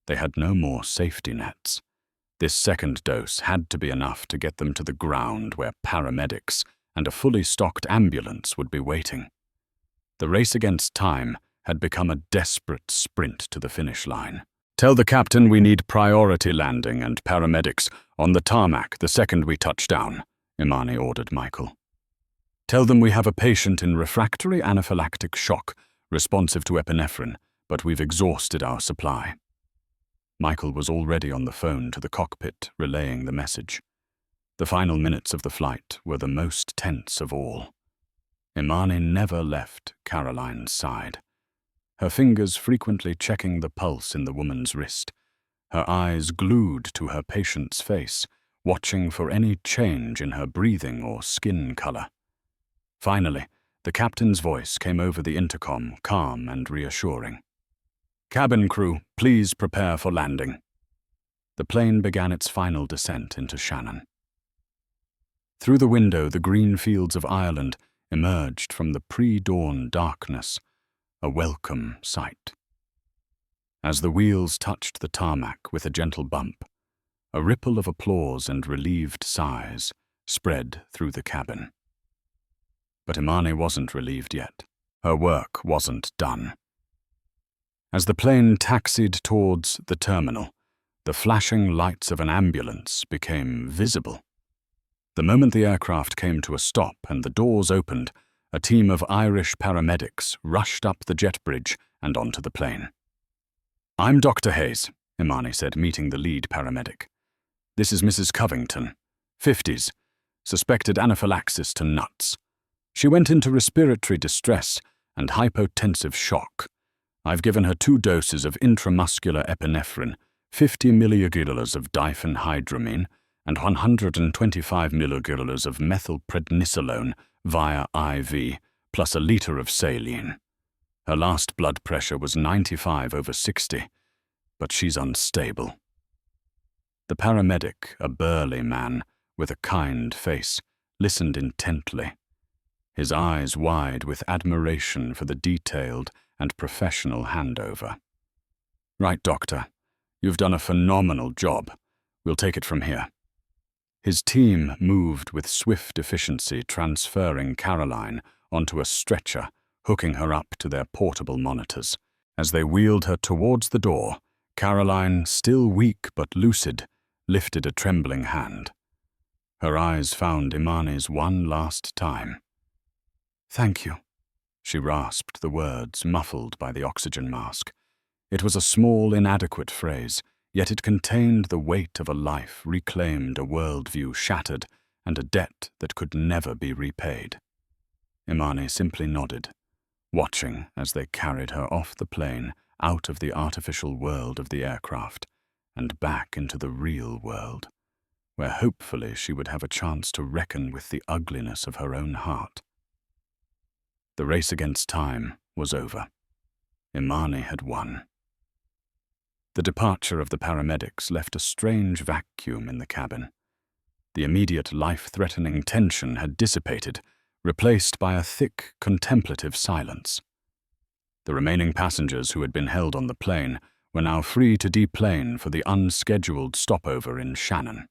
They had no more safety nets. This second dose had to be enough to get them to the ground where paramedics and a fully stocked ambulance would be waiting. The race against time had become a desperate sprint to the finish line. Tell the captain we need priority landing and paramedics on the tarmac the second we touch down, Imani ordered Michael. Tell them we have a patient in refractory anaphylactic shock, responsive to epinephrine, but we've exhausted our supply. Michael was already on the phone to the cockpit, relaying the message. The final minutes of the flight were the most tense of all. Imani never left Caroline's side, her fingers frequently checking the pulse in the woman's wrist, her eyes glued to her patient's face, watching for any change in her breathing or skin color. Finally, the captain's voice came over the intercom, calm and reassuring. "Cabin crew, please prepare for landing." The plane began its final descent into Shannon. Through the window, the green fields of Ireland emerged from the pre-dawn darkness, a welcome sight. As the wheels touched the tarmac with a gentle bump, a ripple of applause and relieved sighs spread through the cabin. But Imani wasn't relieved yet. Her work wasn't done. As the plane taxied towards the terminal, the flashing lights of an ambulance became visible. The moment the aircraft came to a stop and the doors opened, a team of Irish paramedics rushed up the jet bridge and onto the plane. "I'm Dr. Hayes," Imani said, meeting the lead paramedic. "This is Mrs. Covington, 50s, suspected anaphylaxis to nuts. She went into respiratory distress and hypotensive shock. I've given her 2 doses of intramuscular epinephrine, 50 milligirals of diphenhydramine, and 125 milligirals of methylprednisolone via IV, plus a liter of saline. Her last blood pressure was 95/60, but she's unstable." The paramedic, a burly man with a kind face, listened intently, his eyes wide with admiration for the detailed and professional handover. "Right, doctor. You've done a phenomenal job. We'll take it from here." His team moved with swift efficiency, transferring Caroline onto a stretcher, hooking her up to their portable monitors. As they wheeled her towards the door, Caroline, still weak but lucid, lifted a trembling hand. Her eyes found Imani's one last time. "Thank you," she rasped the words, muffled by the oxygen mask. It was a small, inadequate phrase, yet it contained the weight of a life reclaimed, a worldview shattered, and a debt that could never be repaid. Imani simply nodded, watching as they carried her off the plane, out of the artificial world of the aircraft, and back into the real world, where hopefully she would have a chance to reckon with the ugliness of her own heart. The race against time was over. Imani had won. The departure of the paramedics left a strange vacuum in the cabin. The immediate life-threatening tension had dissipated, replaced by a thick, contemplative silence. The remaining passengers who had been held on the plane were now free to deplane for the unscheduled stopover in Shannon.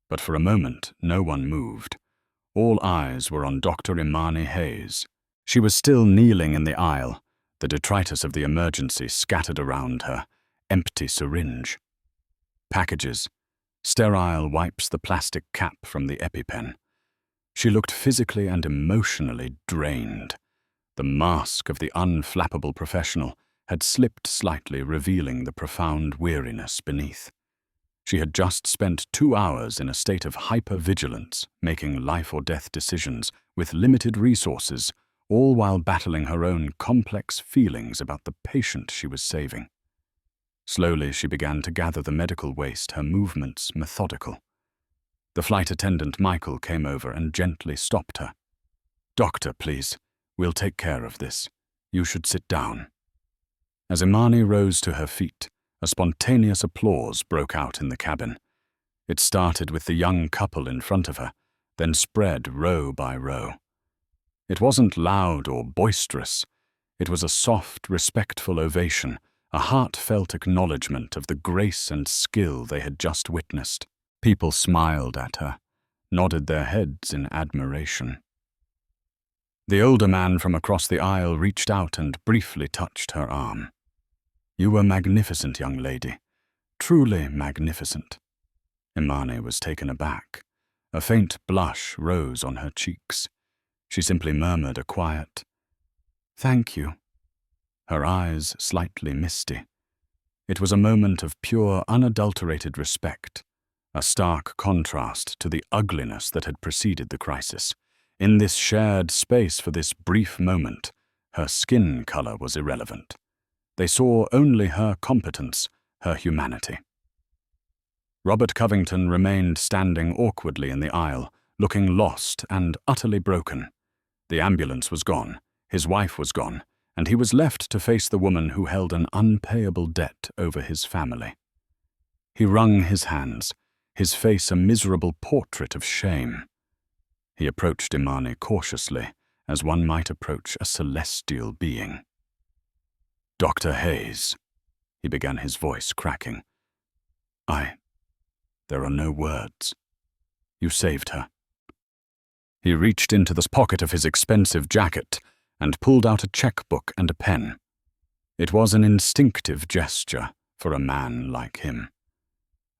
But for a moment, no one moved. All eyes were on Dr. Imani Hayes. She was still kneeling in the aisle, the detritus of the emergency scattered around her, empty syringe. Packages, sterile wipes the plastic cap from the EpiPen. She looked physically and emotionally drained. The mask of the unflappable professional had slipped slightly, revealing the profound weariness beneath. She had just spent 2 hours in a state of hypervigilance, making life-or-death decisions with limited resources, all while battling her own complex feelings about the patient she was saving. Slowly, she began to gather the medical waste, her movements methodical. The flight attendant, Michael, came over and gently stopped her. "Doctor, please. We'll take care of this. You should sit down." As Imani rose to her feet, a spontaneous applause broke out in the cabin. It started with the young couple in front of her, then spread row by row. It wasn't loud or boisterous. It was a soft, respectful ovation, a heartfelt acknowledgement of the grace and skill they had just witnessed. People smiled at her, nodded their heads in admiration. The older man from across the aisle reached out and briefly touched her arm. "You were magnificent, young lady. Truly magnificent." Imani was taken aback. A faint blush rose on her cheeks. She simply murmured a quiet, "Thank you," her eyes slightly misty. It was a moment of pure, unadulterated respect, a stark contrast to the ugliness that had preceded the crisis. In this shared space for this brief moment, her skin color was irrelevant. They saw only her competence, her humanity. Robert Covington remained standing awkwardly in the aisle, looking lost and utterly broken. The ambulance was gone, his wife was gone, and he was left to face the woman who held an unpayable debt over his family. He wrung his hands, his face a miserable portrait of shame. He approached Imani cautiously, as one might approach a celestial being. "Dr. Hayes," he began, his voice cracking. There are no words. You saved her." He reached into the pocket of his expensive jacket and pulled out a checkbook and a pen. It was an instinctive gesture for a man like him.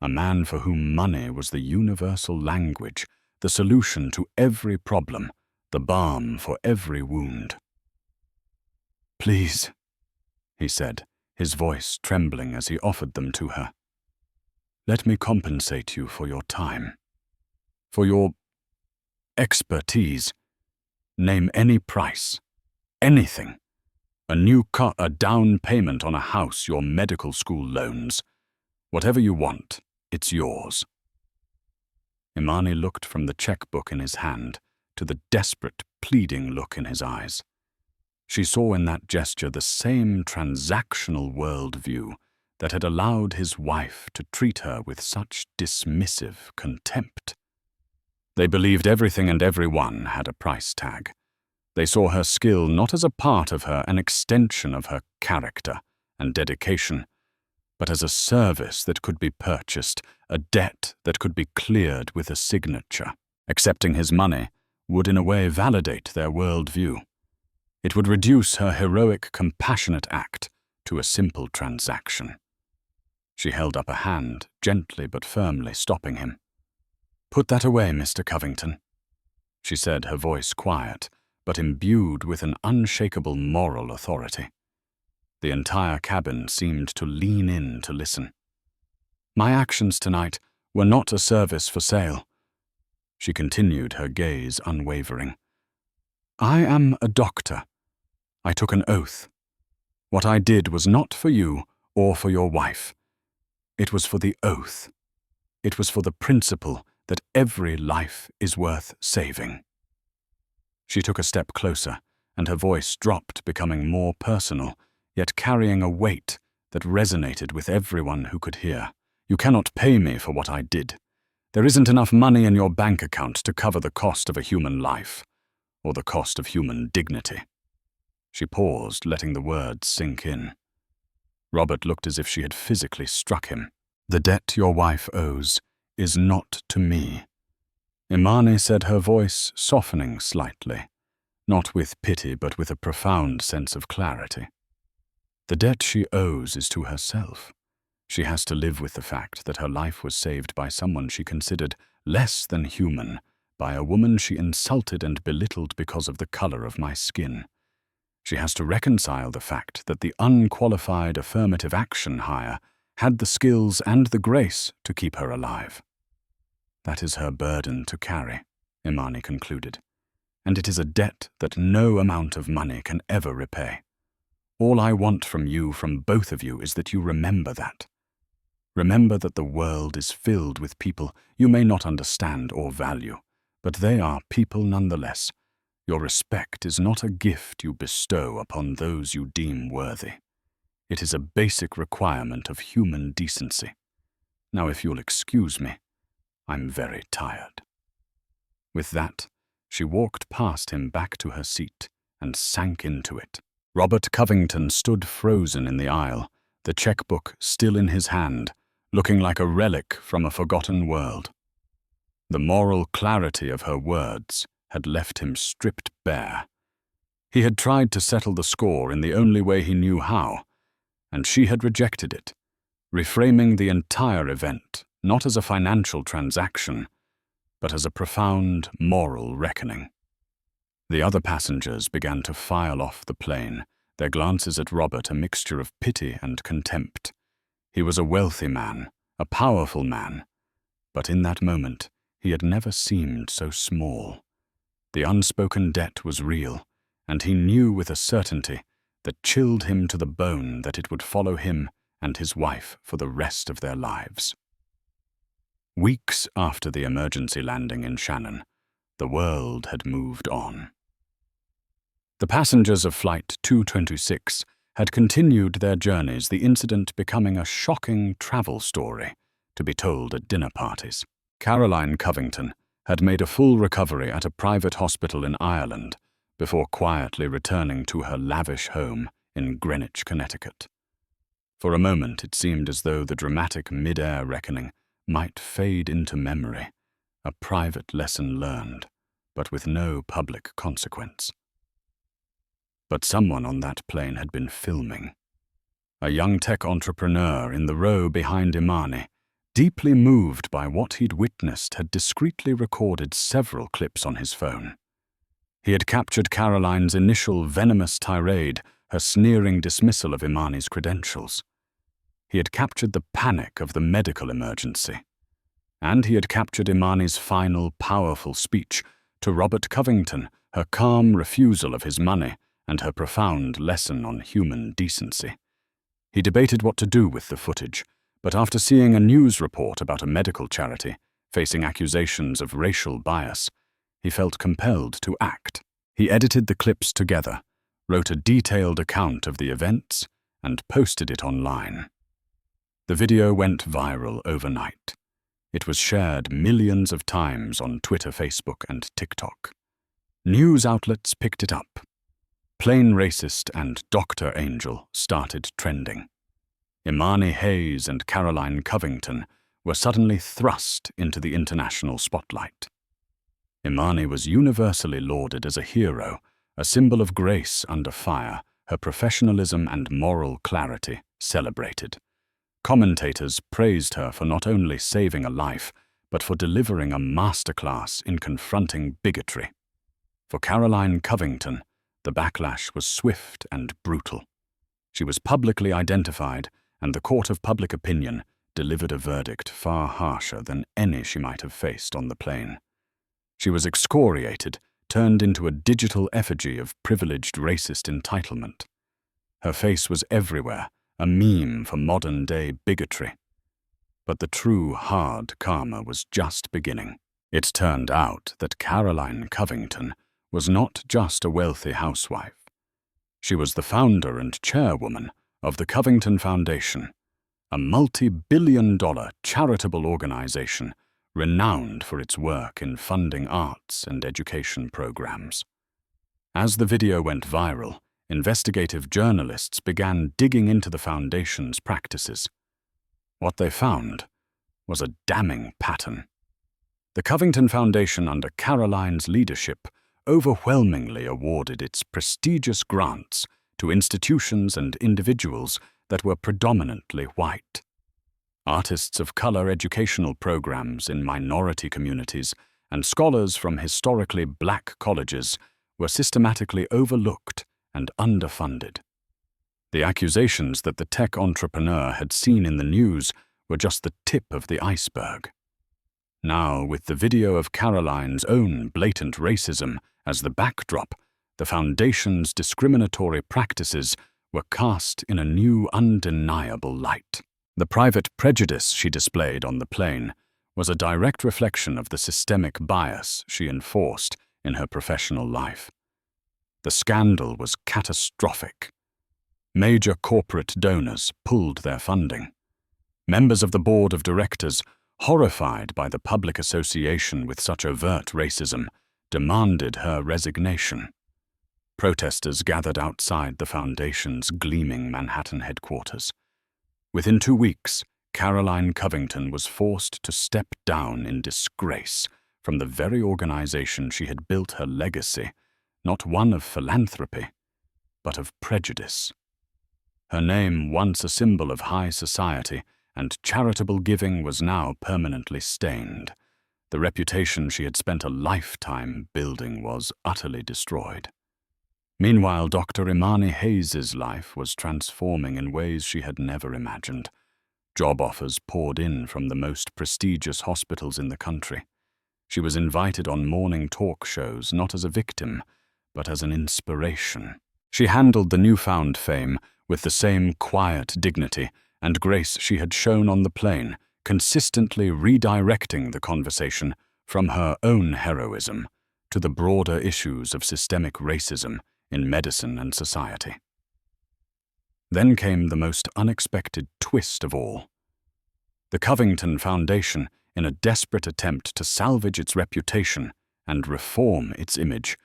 A man for whom money was the universal language, the solution to every problem, the balm for every wound. "Please," he said, his voice trembling as he offered them to her. "Let me compensate you for your time, for your expertise. Name any price, anything. A new car, a down payment on a house, your medical school loans. Whatever you want, it's yours." Imani looked from the checkbook in his hand to the desperate, pleading look in his eyes. She saw in that gesture the same transactional worldview that had allowed his wife to treat her with such dismissive contempt. They believed everything and everyone had a price tag. They saw her skill not as a part of her, an extension of her character and dedication, but as a service that could be purchased, a debt that could be cleared with a signature. Accepting his money would in a way validate their worldview. It would reduce her heroic, compassionate act to a simple transaction. She held up a hand, gently but firmly stopping him. "Put that away, Mr. Covington," she said, her voice quiet, but imbued with an unshakable moral authority. The entire cabin seemed to lean in to listen. "My actions tonight were not a service for sale." She continued, her gaze unwavering. "I am a doctor. I took an oath. What I did was not for you or for your wife. It was for the oath. It was for the principle that every life is worth saving." She took a step closer, and her voice dropped, becoming more personal, yet carrying a weight that resonated with everyone who could hear. "You cannot pay me for what I did. There isn't enough money in your bank account to cover the cost of a human life, or the cost of human dignity." She paused, letting the words sink in. Robert looked as if she had physically struck him. "The debt your wife owes is not to me," Imani said, her voice softening slightly, not with pity but with a profound sense of clarity. "The debt she owes is to herself. She has to live with the fact that her life was saved by someone she considered less than human, by a woman she insulted and belittled because of the color of my skin. She has to reconcile the fact that the unqualified affirmative action hire had the skills and the grace to keep her alive. That is her burden to carry," Imani concluded, "and it is a debt that no amount of money can ever repay. All I want from you, from both of you, is that you remember that. Remember that the world is filled with people you may not understand or value, but they are people nonetheless. Your respect is not a gift you bestow upon those you deem worthy. It is a basic requirement of human decency. Now, if you'll excuse me, I'm very tired." With that, she walked past him back to her seat and sank into it. Robert Covington stood frozen in the aisle, the checkbook still in his hand, looking like a relic from a forgotten world. The moral clarity of her words had left him stripped bare. He had tried to settle the score in the only way he knew how, and she had rejected it, reframing the entire event not as a financial transaction, but as a profound moral reckoning. The other passengers began to file off the plane, their glances at Robert a mixture of pity and contempt. He was a wealthy man, a powerful man, but in that moment he had never seemed so small. The unspoken debt was real, and he knew with a certainty that chilled him to the bone that it would follow him and his wife for the rest of their lives. Weeks after the emergency landing in Shannon, the world had moved on. The passengers of Flight 226 had continued their journeys, the incident becoming a shocking travel story to be told at dinner parties. Caroline Covington had made a full recovery at a private hospital in Ireland before quietly returning to her lavish home in Greenwich, Connecticut. For a moment it seemed as though the dramatic mid-air reckoning might fade into memory, a private lesson learned, but with no public consequence. But someone on that plane had been filming. A young tech entrepreneur in the row behind Imani, deeply moved by what he'd witnessed, had discreetly recorded several clips on his phone. He had captured Caroline's initial venomous tirade, her sneering dismissal of Imani's credentials. He had captured the panic of the medical emergency. And he had captured Imani's final, powerful speech to Robert Covington, her calm refusal of his money, and her profound lesson on human decency. He debated what to do with the footage, but after seeing a news report about a medical charity facing accusations of racial bias, he felt compelled to act. He edited the clips together, wrote a detailed account of the events, and posted it online. The video went viral overnight. It was shared millions of times on Twitter, Facebook, and TikTok. News outlets picked it up. Plain Racist and Dr. Angel started trending. Imani Hayes and Caroline Covington were suddenly thrust into the international spotlight. Imani was universally lauded as a hero, a symbol of grace under fire, her professionalism and moral clarity celebrated. Commentators praised her for not only saving a life, but for delivering a masterclass in confronting bigotry. For Caroline Covington, the backlash was swift and brutal. She was publicly identified, and the court of public opinion delivered a verdict far harsher than any she might have faced on the plane. She was excoriated, turned into a digital effigy of privileged racist entitlement. Her face was everywhere, a meme for modern-day bigotry. But the true hard karma was just beginning. It turned out that Caroline Covington was not just a wealthy housewife. She was the founder and chairwoman of the Covington Foundation, a multi-billion-dollar charitable organization renowned for its work in funding arts and education programs. As the video went viral, investigative journalists began digging into the foundation's practices. What they found was a damning pattern. The Covington Foundation, under Caroline's leadership, overwhelmingly awarded its prestigious grants to institutions and individuals that were predominantly white. Artists of color educational programs in minority communities and scholars from historically black colleges were systematically overlooked and underfunded. The accusations that the tech entrepreneur had seen in the news were just the tip of the iceberg. Now, with the video of Caroline's own blatant racism as the backdrop, the Foundation's discriminatory practices were cast in a new, undeniable light. The private prejudice she displayed on the plane was a direct reflection of the systemic bias she enforced in her professional life. The scandal was catastrophic. Major corporate donors pulled their funding. Members of the board of directors, horrified by the public association with such overt racism, demanded her resignation. Protesters gathered outside the Foundation's gleaming Manhattan headquarters. Within 2 weeks, Caroline Covington was forced to step down in disgrace from the very organization she had built her legacy, not one of philanthropy, but of prejudice. Her name, once a symbol of high society and charitable giving, was now permanently stained. The reputation she had spent a lifetime building was utterly destroyed. Meanwhile, Dr. Imani Hayes's life was transforming in ways she had never imagined. Job offers poured in from the most prestigious hospitals in the country. She was invited on morning talk shows not as a victim, but as an inspiration. She handled the newfound fame with the same quiet dignity and grace she had shown on the plane, consistently redirecting the conversation from her own heroism to the broader issues of systemic racism in medicine and society. Then came the most unexpected twist of all. The Covington Foundation, in a desperate attempt to salvage its reputation and reform its image,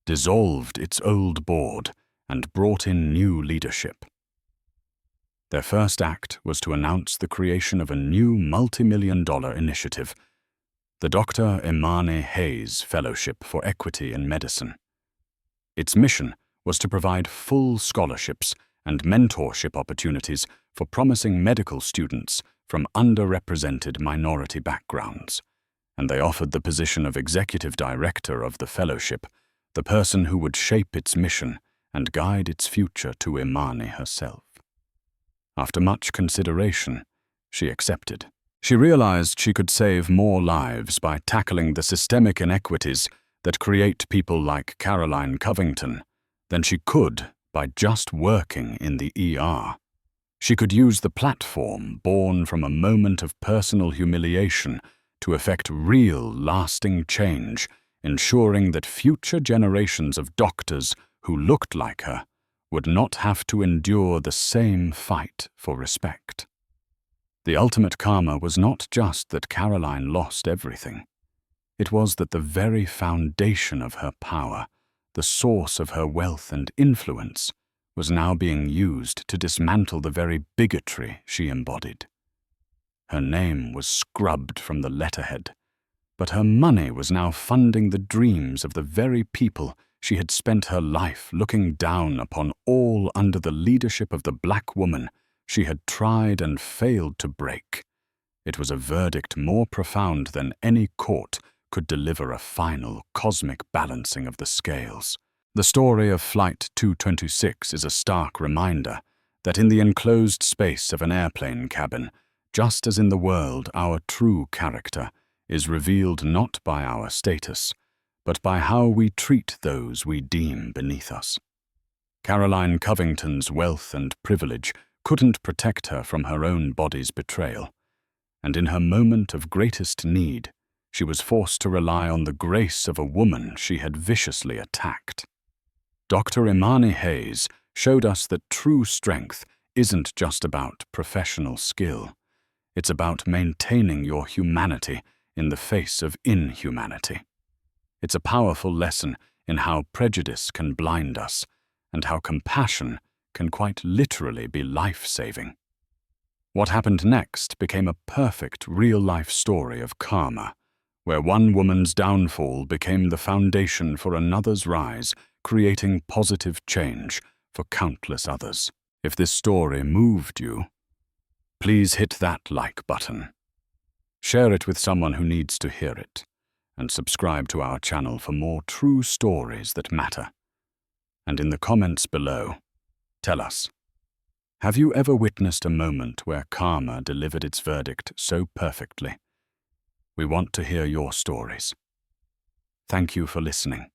dissolved its old board and brought in new leadership. Their first act was to announce the creation of a new multi-million-dollar initiative, the Dr. Imani Hayes Fellowship for Equity in Medicine. Its mission was to provide full scholarships and mentorship opportunities for promising medical students from underrepresented minority backgrounds, and they offered the position of executive director of the fellowship, the person who would shape its mission and guide its future, to Imani herself. After much consideration, she accepted. She realized she could save more lives by tackling the systemic inequities that create people like Caroline Covington than she could by just working in the ER. She could use the platform born from a moment of personal humiliation to effect real, lasting change, ensuring that future generations of doctors who looked like her would not have to endure the same fight for respect. The ultimate karma was not just that Caroline lost everything. It was that the very foundation of her power, the source of her wealth and influence, was now being used to dismantle the very bigotry she embodied. Her name was scrubbed from the letterhead, but her money was now funding the dreams of the very people she had spent her life looking down upon, all under the leadership of the black woman she had tried and failed to break. It was a verdict more profound than any court could deliver, a final cosmic balancing of the scales. The story of Flight 226 is a stark reminder that in the enclosed space of an airplane cabin, just as in the world, our true character is revealed not by our status, but by how we treat those we deem beneath us. Caroline Covington's wealth and privilege couldn't protect her from her own body's betrayal, and in her moment of greatest need, she was forced to rely on the grace of a woman she had viciously attacked. Dr. Imani Hayes showed us that true strength isn't just about professional skill. It's about maintaining your humanity in the face of inhumanity. It's a powerful lesson in how prejudice can blind us and how compassion can quite literally be life-saving. What happened next became a perfect real-life story of karma, where one woman's downfall became the foundation for another's rise, creating positive change for countless others. If this story moved you, please hit that like button. Share it with someone who needs to hear it, and subscribe to our channel for more true stories that matter. And in the comments below, tell us, have you ever witnessed a moment where karma delivered its verdict so perfectly? We want to hear your stories. Thank you for listening.